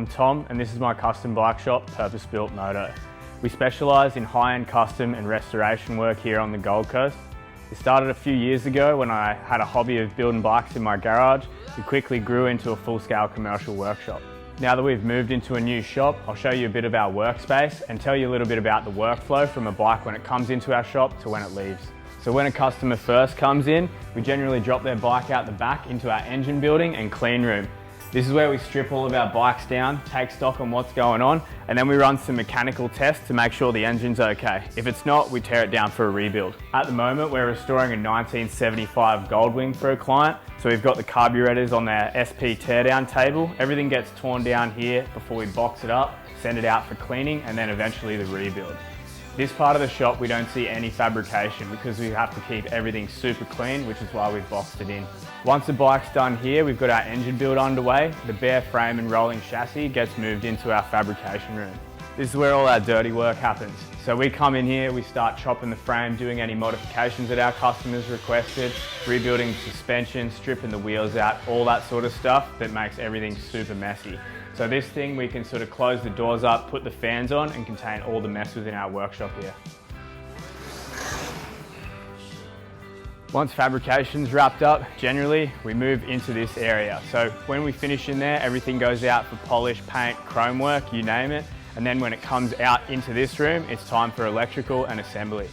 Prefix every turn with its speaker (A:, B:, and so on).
A: Tom, and this is my custom bike shop, Purpose Built Moto. We specialise in high-end custom and restoration work here on the Gold Coast. It started a few years ago when I had a hobby of building bikes in my garage. It quickly grew into a full-scale commercial workshop. Now that we've moved into a new shop, I'll show you a bit of our workspace and tell you a little bit about the workflow from a bike when it comes into our shop to when it leaves. So when a customer first comes in, we generally drop their bike out the back into our engine building and clean room. This is where we strip all of our bikes down, take stock on what's going on, and then we run some mechanical tests to make sure the engine's okay. If it's not, we tear it down for a rebuild. At the moment, we're restoring a 1975 Goldwing for a client. So we've got the carburetors on their SP teardown table. Everything gets torn down here before we box it up, send it out for cleaning, and then eventually the rebuild. This part of the shop, we don't see any fabrication because we have to keep everything super clean, which is why we've boxed it in. Once the bike's done here, we've got our engine build underway. The bare frame and rolling chassis gets moved into our fabrication room. This is where all our dirty work happens. So we come in here, we start chopping the frame, doing any modifications that our customers requested, rebuilding suspension, stripping the wheels out, all that sort of stuff that makes everything super messy. So this thing, we can sort of close the doors up, put the fans on, and contain all the mess within our workshop here. Once fabrication's wrapped up, generally, we move into this area. So when we finish in there, everything goes out for polish, paint, chrome work, you name it. And then when it comes out into this room, it's time for electrical and assembly.